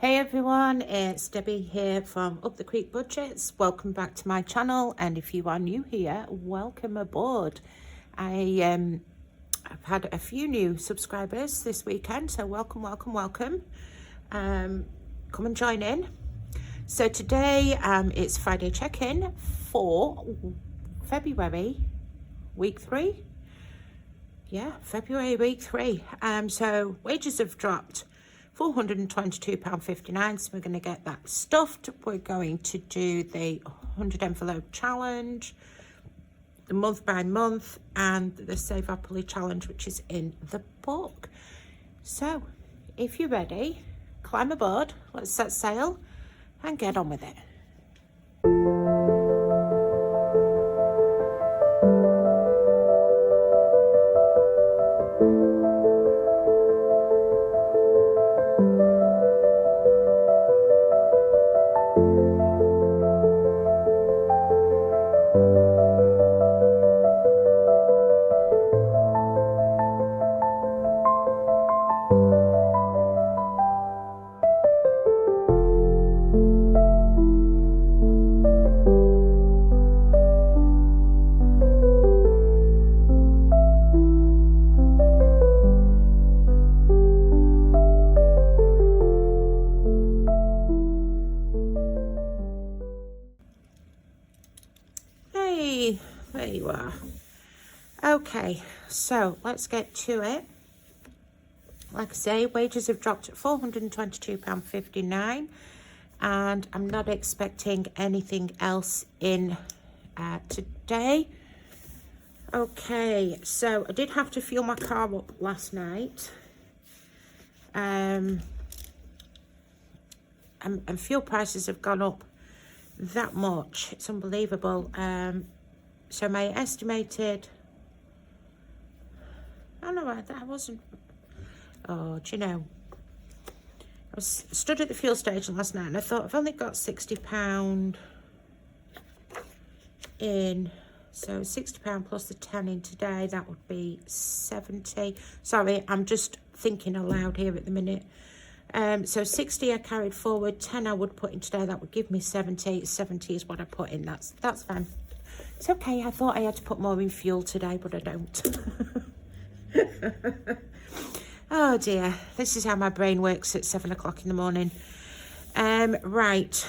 Hey everyone, it's Debbie here from Up the Creek Budgets. Welcome back to my channel, and if you are new here, welcome aboard. I've had a few new subscribers this weekend, so welcome. Come and join in. So today it's Friday check-in for February week 3. Yeah, February week 3. So wages have dropped £422.59, so we're going to get that stuffed. We're going to do the 100 envelope challenge, the month by month, and the Save Happily challenge, which is in the book. So if you're ready, climb aboard, let's set sail and get on with it. There you are. Okay, so let's get to it. Like I say, wages have dropped at £422.59, and I'm not expecting anything else in today. Okay, so I did have to fuel my car up last night. And fuel prices have gone up that much. It's unbelievable. So my estimated, I wasn't, do you know, I was stood at the fuel station last night and I thought I've only got £60 in, so £60 plus the 10 in today, that would be 70. Sorry, I'm just thinking aloud here at the minute. So 60 I carried forward, 10 I would put in today, that would give me 70. 70 is what I put in, that's fine. It's okay, I thought I had to put more in fuel today, but I don't. Oh dear, this is how my brain works at 7 o'clock in the morning. Right,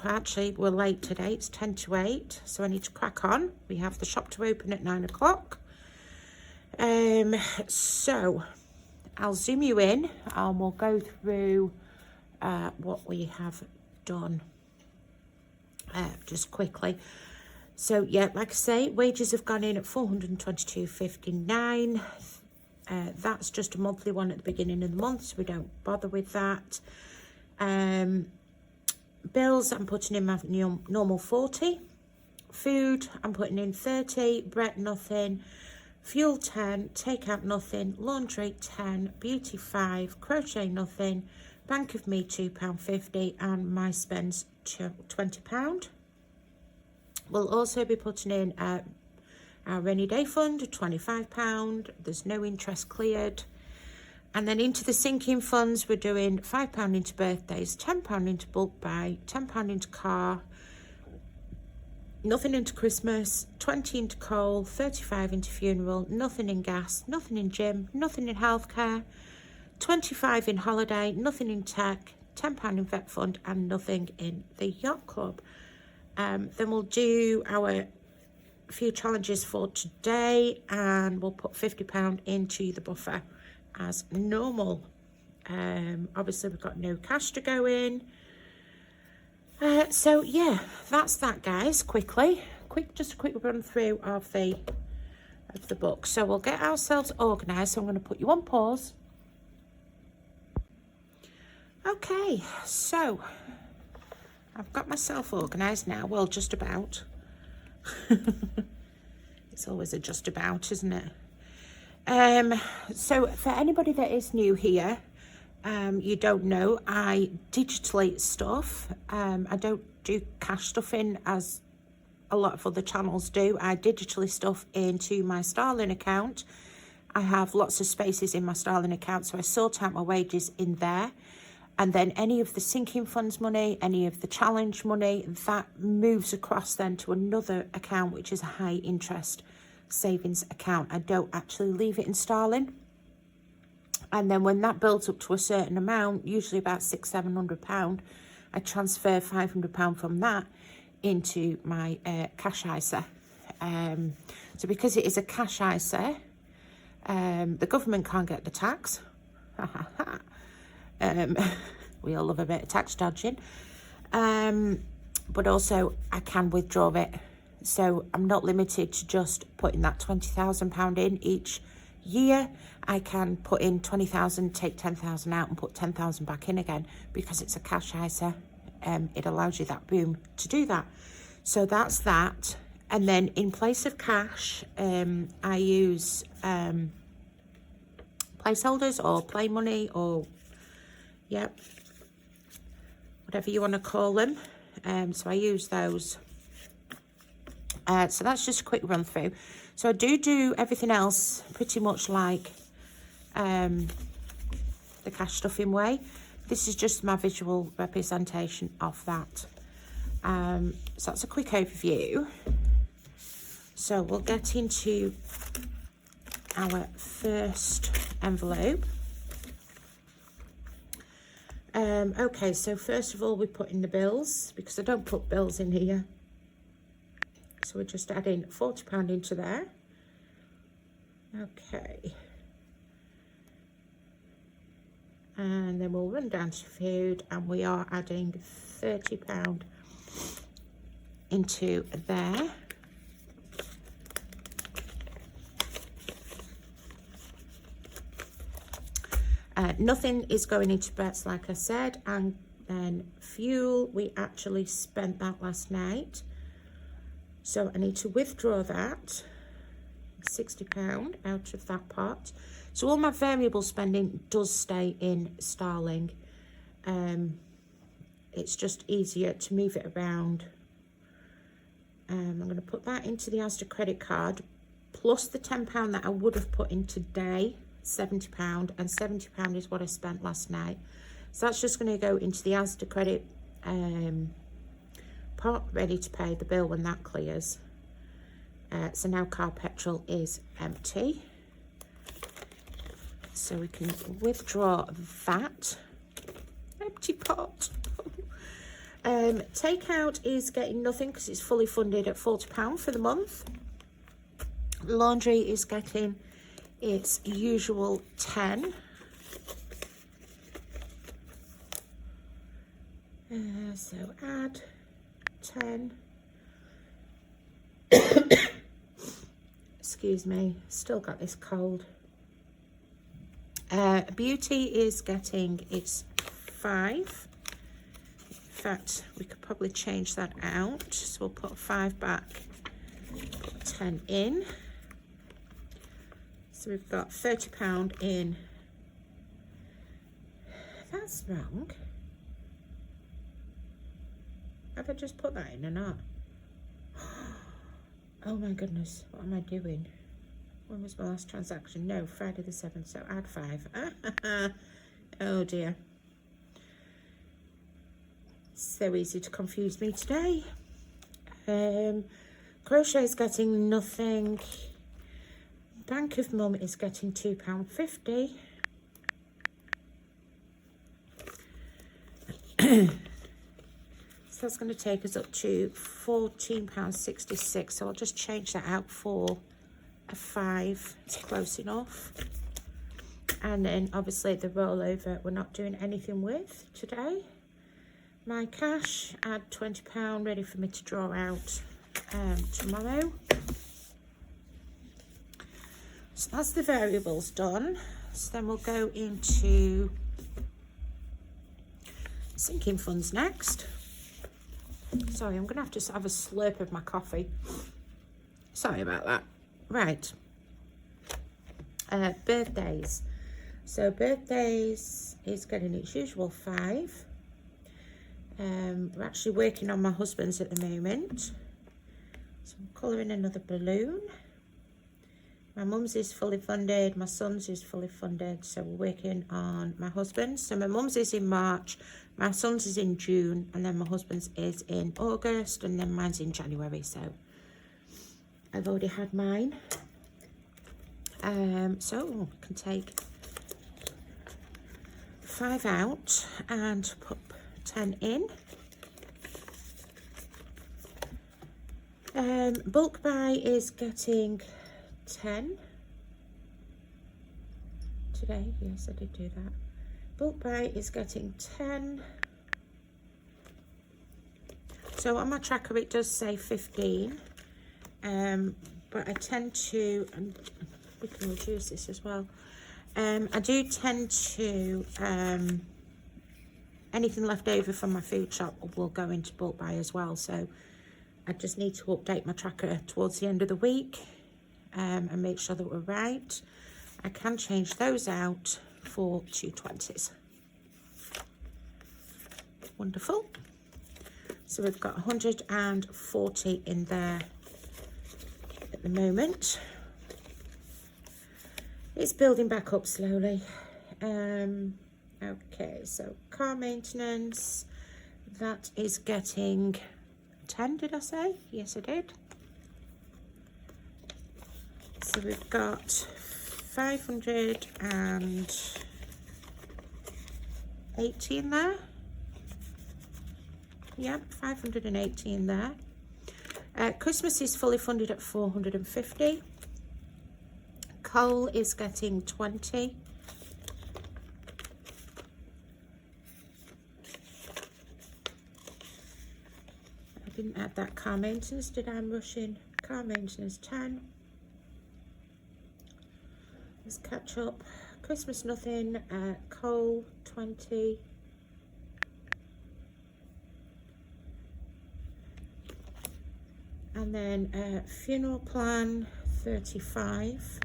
actually we're late today, it's 10 to 8, so I need to crack on. We have the shop to open at 9 o'clock. So I'll zoom you in and we'll go through what we have done just quickly. So yeah, like I say, wages have gone in at £422.59. That's just a monthly one at the beginning of the month, so we don't bother with that. Bills, I'm putting in my normal 40. Food, I'm putting in 30. Bread, nothing. Fuel, 10. Takeout, nothing. Laundry, 10. Beauty, 5. Crochet, nothing. Bank of me, £2.50. And my spends, £20. We'll also be putting in our rainy day fund, £25. There's no interest cleared. And then into the sinking funds, we're doing £5 into birthdays, £10 into bulk buy, £10 into car, nothing into Christmas, 20 into coal, 35 into funeral, nothing in gas, nothing in gym, nothing in healthcare, 25 in holiday, nothing in tech, £10 in vet fund, and nothing in the yacht club. Then we'll do our few challenges for today, and we'll put £50 into the buffer as normal. Obviously we've got no cash to go in. So yeah, that's that, guys. Just a quick run through of the book. So we'll get ourselves organised. So I'm going to put you on pause. Okay, so I've got myself organised now. Well, just about. It's always a just about, isn't it? So for anybody that is new here, you don't know, I digitally stuff. I don't do cash stuffing as a lot of other channels do. I digitally stuff into my Starling account. I have lots of spaces in my Starling account, so I sort out my wages in there. And then any of the sinking funds money, any of the challenge money, that moves across then to another account, which is a high interest savings account. I don't actually leave it in sterling. And then when that builds up to a certain amount, usually about £600-700, I transfer £500 from that into my cash ISA. So because it is a cash ISA, the government can't get the tax. We all love a bit of tax dodging. But also I can withdraw it. So I'm not limited to just putting that £20,000 in each year. I can put in 20,000, take 10,000 out and put 10,000 back in again, because it's a cash ISA. It allows you that boom to do that. So that's that. And then in place of cash, I use placeholders or play money, or yep, whatever you want to call them. So I use those. So that's just a quick run through. So I do everything else pretty much like the cash stuffing way. This is just my visual representation of that. So that's a quick overview. So we'll get into our first envelope. Okay, so first of all, we put in the bills, because I don't put bills in here. So we're just adding £40 into there. Okay. And then we'll run down to food, and we are adding £30 into there. Nothing is going into bets, like I said. And then fuel, we actually spent that last night. So I need to withdraw that, £60 out of that pot. So all my variable spending does stay in sterling. It's just easier to move it around. I'm going to put that into the Asda credit card, plus the £10 that I would have put in today, £70, and £70 is what I spent last night. So that's just going to go into the Asda credit pot, ready to pay the bill when that clears. So now car petrol is empty. So we can withdraw that empty pot. Takeout is getting nothing because it's fully funded at £40 for the month. Laundry is getting its usual 10. So add 10. Excuse me, still got this cold. Beauty is getting its 5. In fact, we could probably change that out. So we'll put 5 back, put 10 in. So we've got £30 in. That's wrong. Have I just put that in or not? Oh my goodness, what am I doing? When was my last transaction? No, Friday the 7th, so add 5. Oh dear. So easy to confuse me today. Crochet is getting nothing. Bank of Mum is getting £2.50. So that's going to take us up to £14.66. So I'll just change that out for a 5. It's close enough. And then obviously the rollover we're not doing anything with today. My cash, add £20, ready for me to draw out tomorrow. So that's the variables done. So then we'll go into sinking funds next. Sorry, I'm going to have a slurp of my coffee. Sorry about that. Right. Birthdays. So birthdays is getting its usual 5. We're actually working on my husband's at the moment. So I'm colouring another balloon. My mum's is fully funded, my son's is fully funded, so we're working on my husband's. So my mum's is in March, my son's is in June, and then my husband's is in August, and then mine's in January. So I've already had mine. So I can take 5 out and put 10 in. Bulk buy is getting 10 today. Yes, I did do that. Bulk buy is getting 10. So on my tracker it does say 15, but I tend to, and we can reduce this as well, I do tend to, anything left over from my food shop will go into bulk buy as well. So I just need to update my tracker towards the end of the week and make sure that we're right. I can change those out for 220s. Wonderful. So we've got 140 in there at the moment. It's building back up slowly. Okay, so car maintenance, that is getting 10, did I say? Yes, I did. So we've got 580 in there. Yep, 580 in there. Christmas is fully funded at 450. Coal is getting 20. I didn't add that car maintenance, did I? I'm rushing. Car maintenance 10. Let's catch up. Christmas nothing. Coal 20. And then funeral plan 35.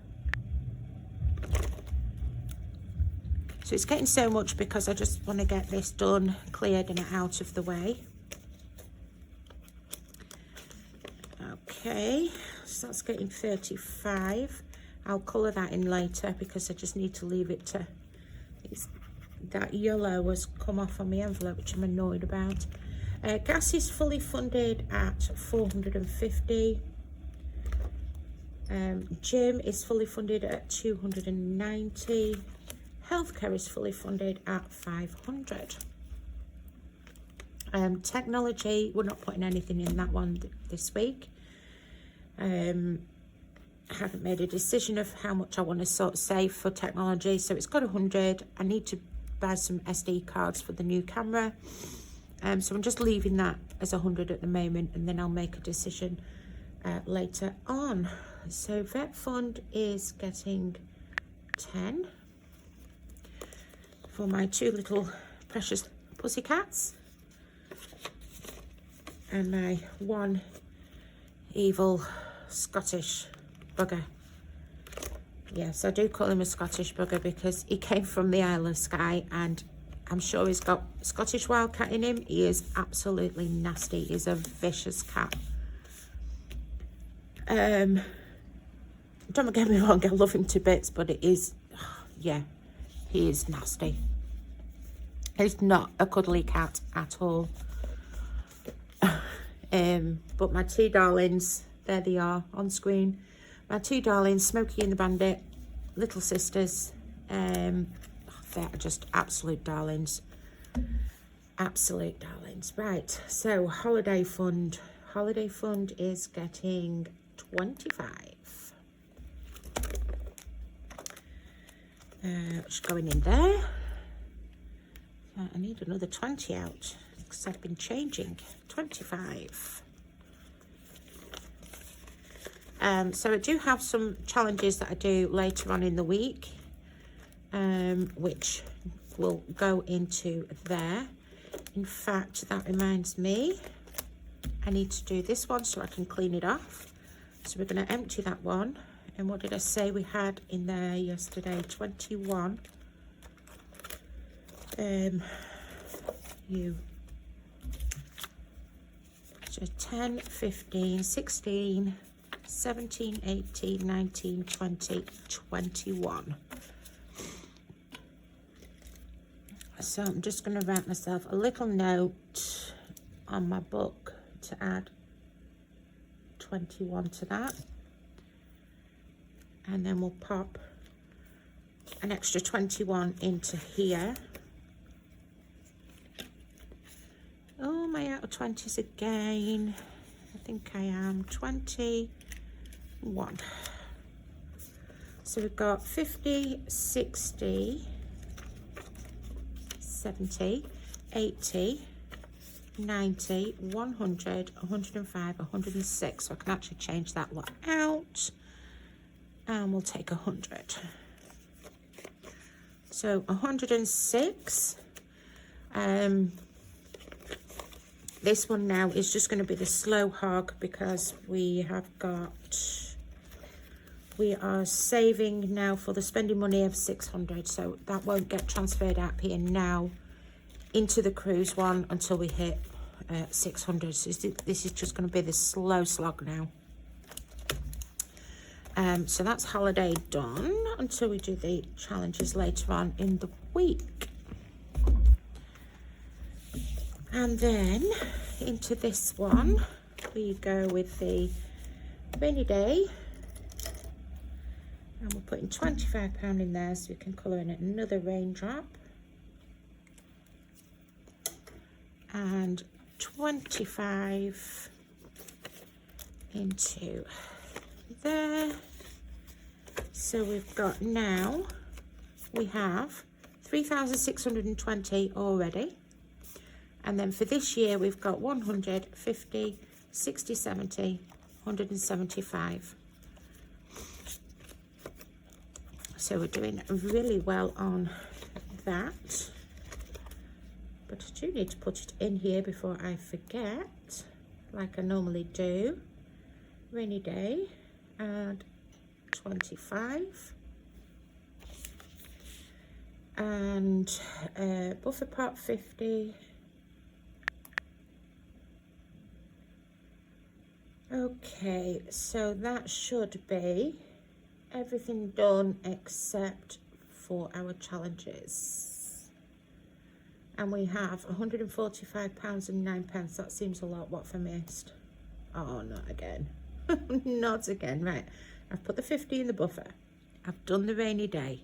So it's getting so much because I just want to get this done, cleared and out of the way. Okay, so that's getting 35. I'll colour that in later because I just need to leave it to, that yellow has come off on my envelope, which I'm annoyed about. Gas is fully funded at 450. Gym is fully funded at 290. Healthcare is fully funded at 500. Technology, we're not putting anything in that one this week. I haven't made a decision of how much I want to sort of save for technology, so it's got 100. I need to buy some SD cards for the new camera. So I'm just leaving that as 100 at the moment, and then I'll make a decision later on. So vet fund is getting 10 for my 2 little precious pussycats and my 1 evil Scottish bugger. Yes, I do call him a Scottish bugger because he came from the Isle of Skye, and I'm sure he's got Scottish wildcat in him. He is absolutely nasty. He's a vicious cat. Don't get me wrong, I love him to bits, but it is, yeah, he is nasty. He's not a cuddly cat at all. But my 2 darlings, there they are on screen. My 2 darlings, Smokey and the Bandit, little sisters. They're just absolute darlings. Absolute darlings. Right, so holiday fund. Holiday fund is getting 25. Which is going in there. I need another 20 out because I've been changing. 25. So I do have some challenges that I do later on in the week, which will go into there. In fact, that reminds me, I need to do this one so I can clean it off. So we're going to empty that one. And what did I say we had in there yesterday? 21. So 10, 15, 16, 17, 18, 19, 20, 21. So I'm just going to write myself a little note on my book to add 21 to that. And then we'll pop an extra 21 into here. Oh, am I out of 20s again? I think I am. 21. So we've got 50, 60, 70, 80, 90, 100, 105, 106. So I can actually change that lot out. And we'll take 100. So 106. This one now is just going to be the slow hog because we are saving now for the spending money of 600. So that won't get transferred out here now into the cruise one until we hit 600. So this is just going to be the slow slog now. So that's holiday done until we do the challenges later on in the week. And then into this one, we go with the rainy day. And we're putting £25 in there so we can colour in another raindrop. And 25 into there. So we've got now, we have 3,620 already. And then for this year, we've got 100, 50, 60, 70, 175. So we're doing really well on that. But I do need to put it in here before I forget, like I normally do. Rainy day, and 25. And buffer part 50. Okay, so that should be everything done except for our challenges. And we have £145.09. That seems a lot. What have I missed? Oh, not again. Not again. Right, I've put the 50 in the buffer. I've done the rainy day.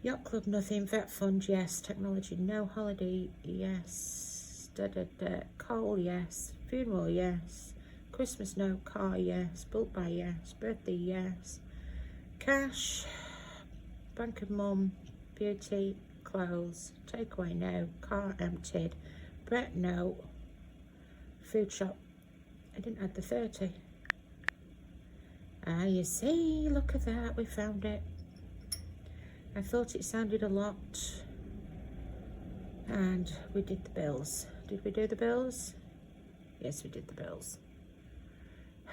Yacht club, nothing. Vet fund, yes. Technology, no. Holiday, yes. Coal, yes. Funeral, yes. Christmas, no. Car, yes. Bulk buy, yes. Birthday, yes. Cash, bank of mum, beauty, clothes, takeaway, no. Car emptied. Brett, no. Food shop, I didn't add the 30. Ah, you see, look at that, we found it. I thought it sounded a lot. And we did the bills. Did we do the bills? Yes, we did the bills.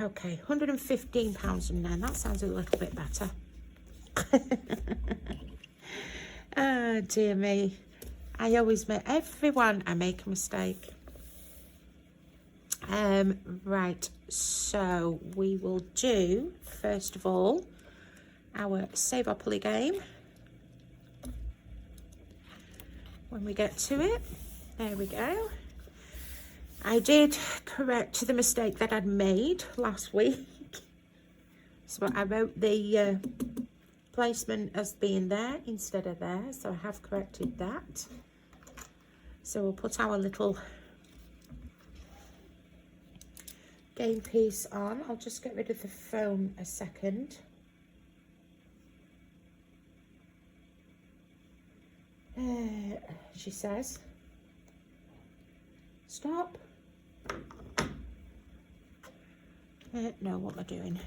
Okay, £115.09. That sounds a little bit better. Oh, dear me. I always make, I make a mistake. Right, so we will do, first of all, our Savopoly game. When we get to it, there we go. I did correct the mistake that I'd made last week. So I wrote the placement as being there instead of there. So I have corrected that. So we'll put our little game piece on. I'll just get rid of the phone a second. She says, stop. No, what am I doing?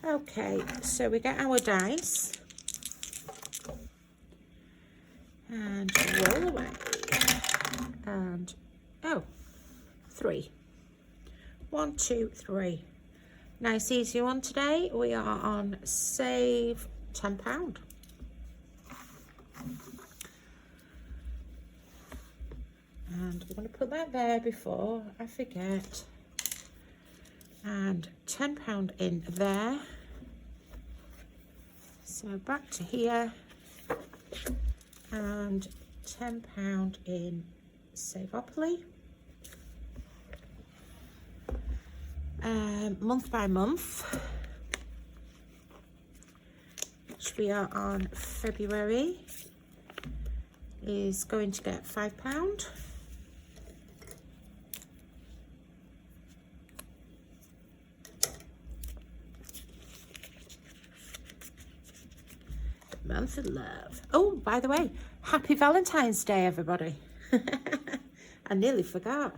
Okay, so we get our dice and roll away. And oh, 3. 1, 2, 3. Nice easy one today. We are on save £10. And we're going to put that there before I forget. And £10 in there. So back to here. And £10 in Savopoly. Month by month, which we are on February, is going to get £5. Month of love. Oh, by the way, happy Valentine's Day, everybody. I nearly forgot.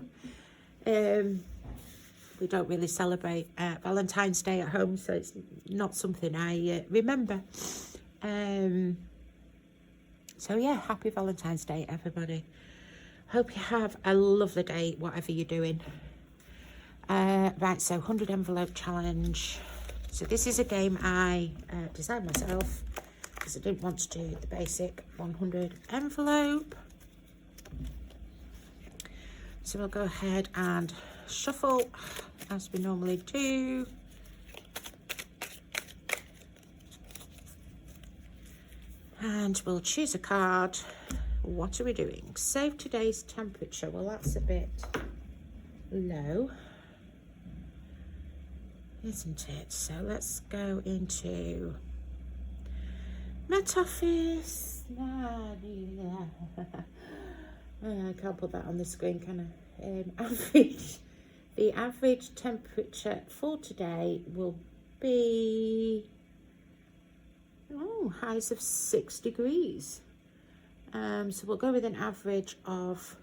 We don't really celebrate Valentine's Day at home, so it's not something I remember. So yeah, happy Valentine's Day, everybody. Hope you have a lovely day, whatever you're doing. Right, so 100 envelope challenge. So this is a game I designed myself because I didn't want to do the basic 100 envelope. So we'll go ahead and shuffle as we normally do. And we'll choose a card. What are we doing? Save today's temperature. Well, that's a bit low, isn't it? So let's go into Met Office. I can't put that on the screen, can I? Average. The average temperature for today will be, highs of 6 degrees. So we'll go with an average of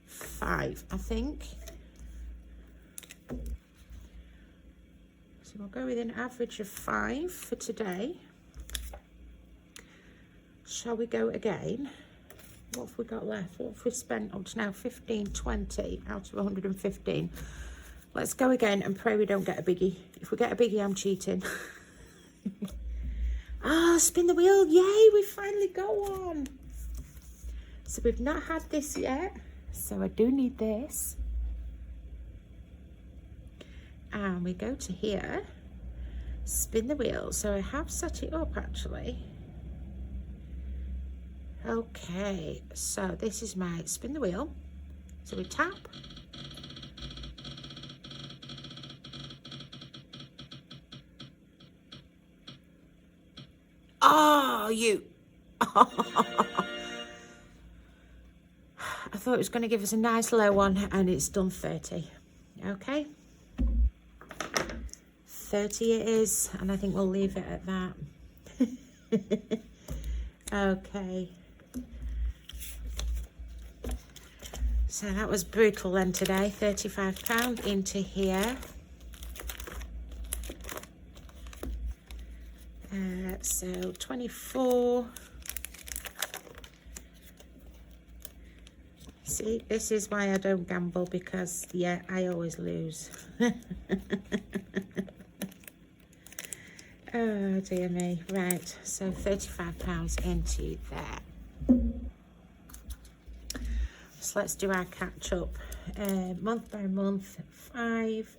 5, I think. So we'll go with an average of 5 for today. Shall we go again? What have we got left? What have we spent up to now? 15, 20 out of 115. Let's go again and pray we don't get a biggie. If we get a biggie, I'm cheating. Spin the wheel. Yay, we finally got one. So we've not had this yet. So I do need this. And we go to here. Spin the wheel. So I have set it up actually. Okay, so this is my spin the wheel. So we tap. Oh, you. I thought it was going to give us a nice low one and it's done 30. Okay. 30 it is, and I think we'll leave it at that. Okay. So that was brutal then today. £35 into here. So 24. See, this is why I don't gamble, because yeah, I always lose. Oh dear me. Right, so £35 into there. So let's do our catch up. Month by month, 5,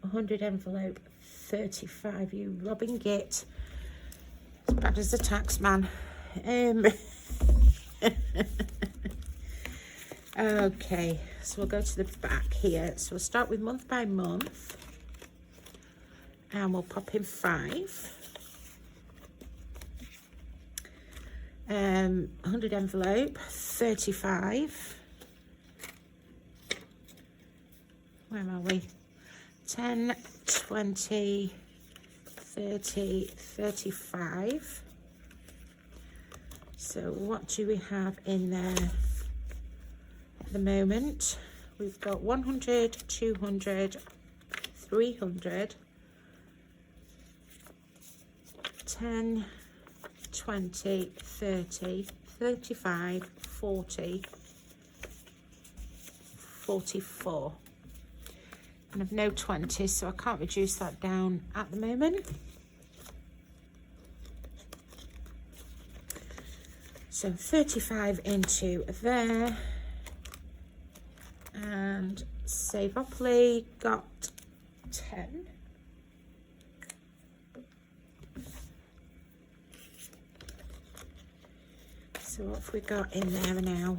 100 envelope, 35. You robbing git. As bad as the tax man. Okay, so we'll go to the back here. So we'll start with month by month. And we'll pop in 5. 100 envelope, 35. Where are we? 10, 20, 30, 35. So what do we have in there at the moment? We've got 100, 200, 300, 10, 20, 30, 35, 40, 44. And I've no 20s, so I can't reduce that down at the moment. So 35 into there. Savopoly got 10. So what have we got in there now?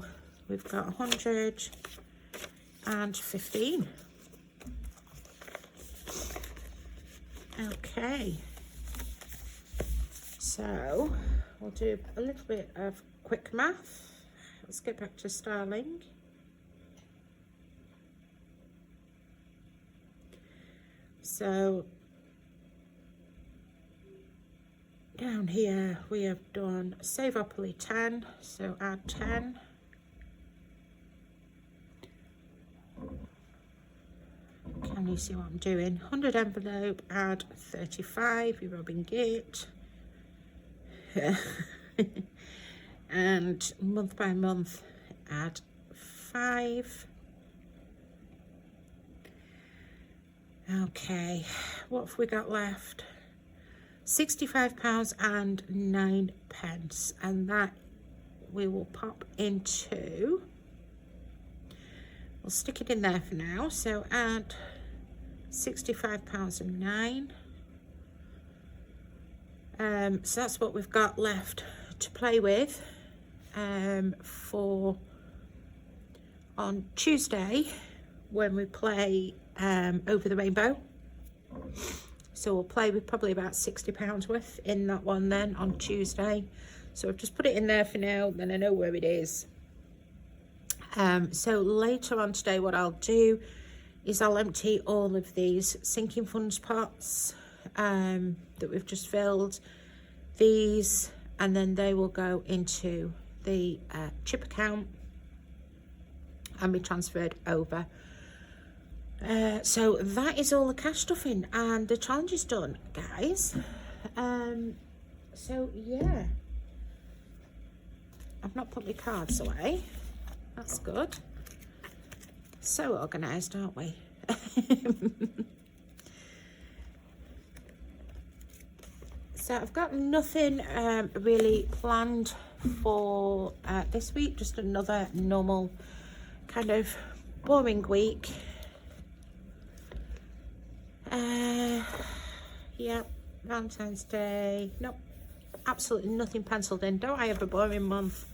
We've got 115. Okay. So we'll do a little bit of quick math. Let's get back to sterling. So down here we have done Savopoly 10, so add 10. Can you see what I'm doing? 100 envelope, add 35, you're rubbing it. And month by month, add 5. Okay, what have we got left? £65 and 9 pence, and that we will pop into, we'll stick it in there for now, so add £65 and 9. So that's what we've got left to play with for on Tuesday when we play Over the Rainbow. So we'll play with probably about £60 worth in that one then on Tuesday. So I've just put it in there for now, then I know where it is. So later on today, what I'll do is I'll empty all of these sinking funds pots that we've just filled, these, and then they will go into the chip account and be transferred over. So that is all the cash stuffing, and the challenge is done, guys. So yeah, I've not put my cards away. That's good. So organised, aren't we? So I've got nothing really planned for this week, just another normal kind of boring week. Yeah, Valentine's Day, nope, absolutely nothing penciled in. Don't I have a boring month?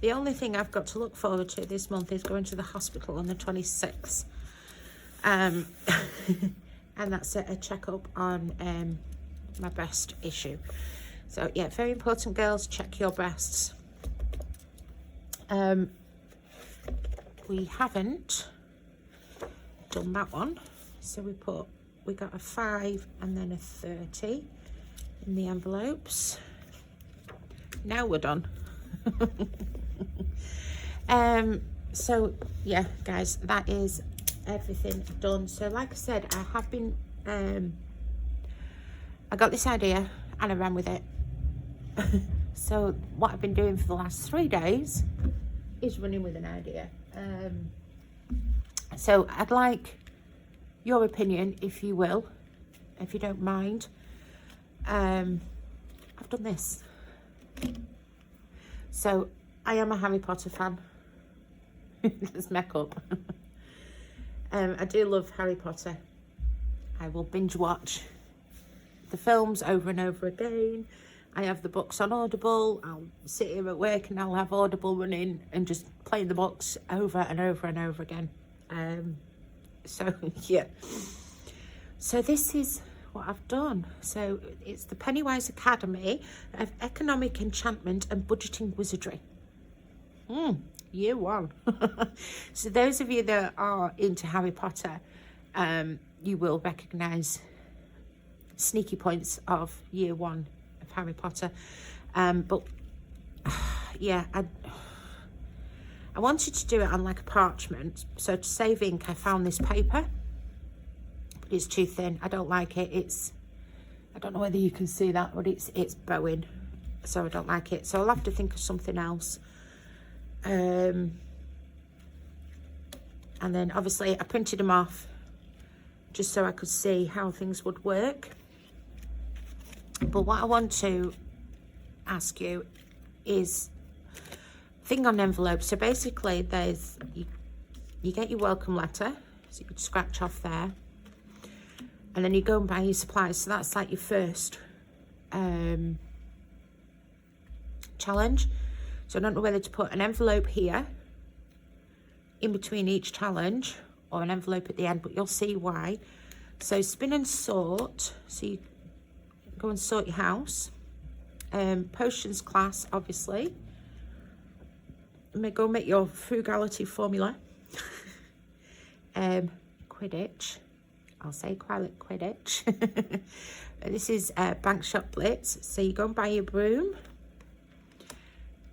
The only thing I've got to look forward to this month is going to the hospital on the 26th. And that's a checkup on my breast issue. So yeah, very important, girls, check your breasts. We haven't done that one, so we got a 5 and then a 30 in the envelopes. Now we're done. So yeah, guys, that is everything done. So like I said, I have been I got this idea and I ran with it. So what I've been doing for the last 3 days is running with an idea. So I'd like your opinion, if you will, if you don't mind. I've done this. So I am a Harry Potter fan. There's makeup. I do love Harry Potter. I will binge watch the films over and over again. I have the books on Audible. I'll sit here at work and I'll have Audible running and just playing the books over and over and over again. So yeah, so this is what I've done. So it's the Pennywise Academy of Economic Enchantment and Budgeting Wizardry. Year 1. So those of you that are into Harry Potter, you will recognise sneaky points of year 1 of Harry Potter. But yeah, I wanted to do it on like a parchment. So to save ink, I found this paper, but it's too thin. I don't like it. I don't know whether you can see that, but it's bowing, so I don't like it. So I'll have to think of something else. And then obviously I printed them off just so I could see how things would work. But what I want to ask you is thing on envelopes. So basically there's you get your welcome letter. So you could scratch off there. And then you go and buy your supplies. So that's like your first challenge. So I don't know whether to put an envelope here in between each challenge or an envelope at the end, but you'll see why. So spin and sort. So you go and sort your house. Potions class, obviously. Go make your frugality formula. Quidditch. I'll say Quidditch. This is Bank Shop Blitz. So you go and buy your broom.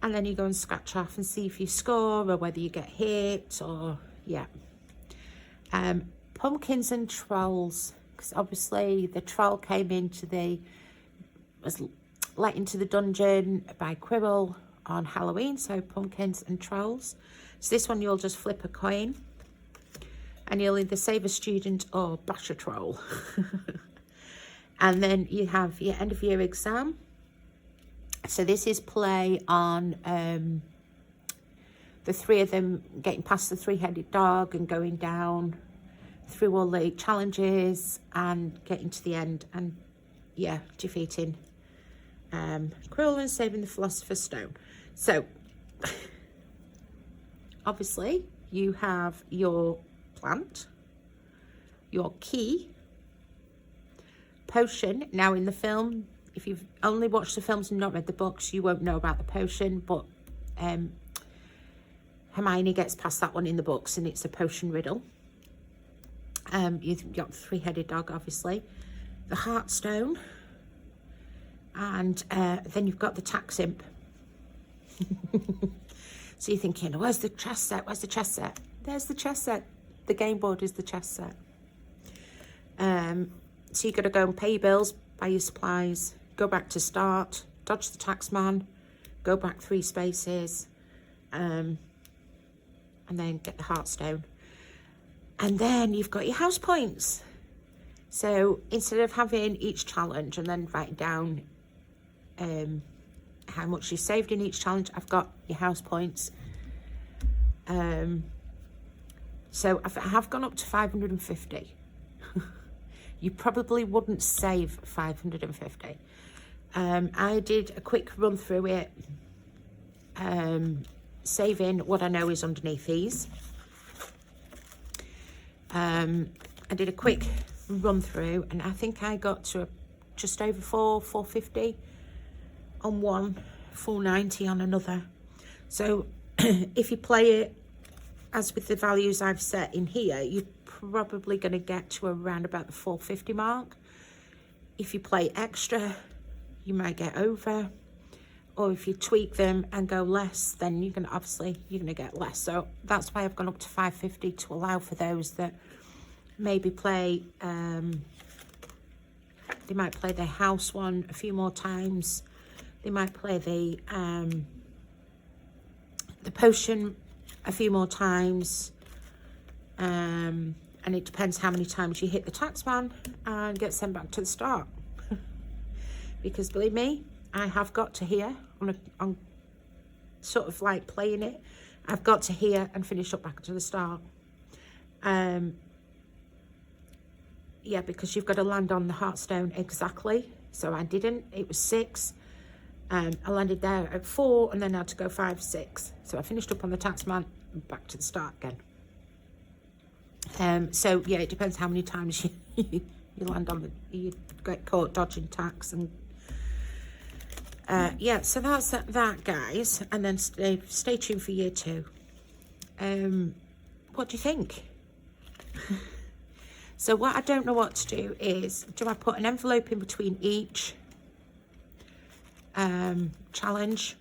And then you go and scratch off and see if you score or whether you get hit or, yeah. Pumpkins and trolls. Because obviously the troll came into was let into the dungeon by Quirrell on Halloween. So pumpkins and trolls. So this one you'll just flip a coin. And you'll either save a student or bash a troll. And then you have your end of year exam. So this is play on the three of them getting past the three-headed dog and going down through all the challenges and getting to the end and, yeah, defeating Quirrell and saving the Philosopher's Stone. So, obviously, you have your plant, your key, potion. Now in the film, if you've only watched the films and not read the books, you won't know about the potion, but Hermione gets past that one in the books and it's a potion riddle. You've got the three-headed dog, obviously, the Heartstone, and then you've got the tax imp. So you're thinking, where's the chess set? Where's the chess set? There's the chess set. The game board is the chess set. So you've got to go and pay your bills, buy your supplies, go back to start, dodge the tax man, go back 3 spaces, and then get the Heartstone. And then you've got your house points. So instead of having each challenge and then writing down how much you saved in each challenge, I've got your house points. So I have gone up to 550. You probably wouldn't save 550. I did a quick run through it, saving what I know is underneath these. I did a quick run through and I think I got to just over 450 on one, 490 on another. So if you play it as with the values I've set in here, you're probably going to get to around about the 450 mark. If you play extra, you might get over, or if you tweak them and go less, then you're going to get less. So that's why I've gone up to 550 to allow for those that maybe play, they might play their house one a few more times. They might play the potion a few more times, and it depends how many times you hit the taxman and get sent back to the start. Because believe me, I have got to here on sort of like playing it. I've got to here and finish up back to the start. Yeah, because you've got to land on the Heartstone exactly. So I didn't. It was 6. I landed there at 4 and then I had to go 5, 6. So I finished up on the taxman and back to the start again. So yeah, it depends how many times you land on you get caught dodging tax. And yeah, so that's that, guys. And then stay tuned for year 2. What do you think? So what I don't know what to do is, do I put an envelope in between each challenge,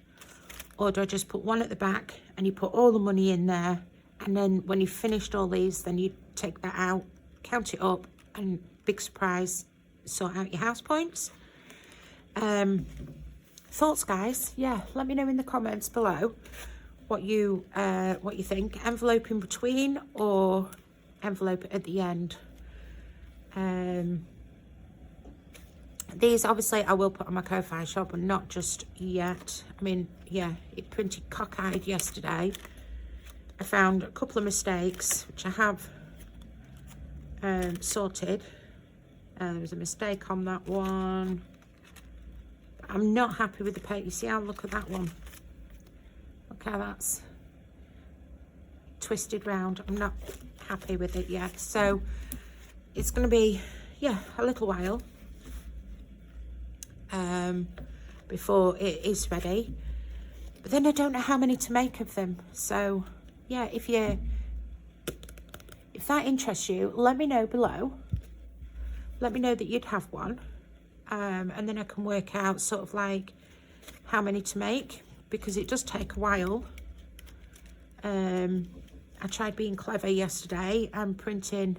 or do I just put one at the back and you put all the money in there, and then when you've finished all these, then you take that out, count it up, and big surprise, sort out your house points? Thoughts, guys? Yeah, let me know in the comments below what you think. Envelope in between or envelope at the end? These obviously I will put on my Ko-Fi shop, but not just yet. I mean, yeah, it printed cockeyed yesterday. I found a couple of mistakes, which I have sorted. There was a mistake on that one. I'm not happy with the paint. You see how, look at that one. Look how that's twisted round. I'm not happy with it yet. So it's going to be, yeah, a little while before it is ready. But then I don't know how many to make of them. So yeah, if that interests you, let me know below. Let me know that you'd have one. And then I can work out sort of like how many to make, because it does take a while. I tried being clever yesterday and printing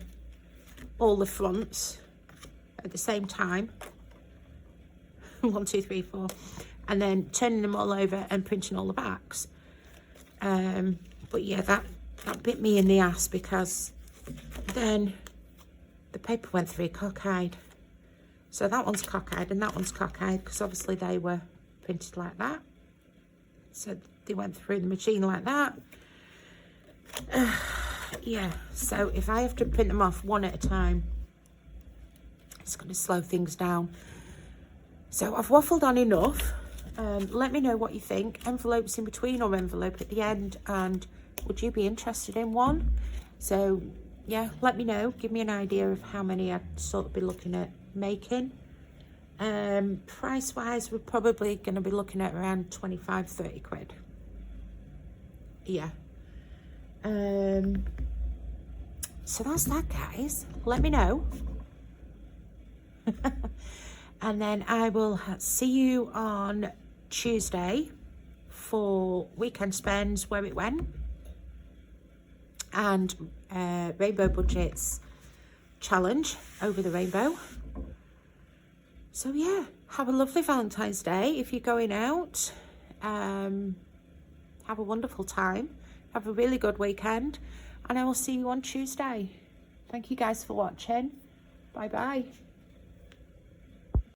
all the fronts at the same time. 1, 2, 3, 4. And then turning them all over and printing all the backs. But yeah, that bit me in the ass, because then the paper went through cockeyed. So that one's cockeyed and that one's cockeyed, because obviously they were printed like that. So they went through the machine like that. Yeah, so if I have to print them off one at a time, it's going to slow things down. So I've waffled on enough. Let me know what you think. Envelopes in between or envelope at the end, and would you be interested in one? So yeah, let me know. Give me an idea of how many I'd sort of be looking at making. Price wise, we're probably going to be looking at around 25-30 quid. Yeah. So that's that, guys. Let me know. And then I will see you on Tuesday for Weekend Spends, where it went, and Rainbow Budgets challenge over the rainbow. So yeah, have a lovely Valentine's Day if you're going out. Have a wonderful time. Have a really good weekend, and I will see you on Tuesday. Thank you guys for watching. Bye bye.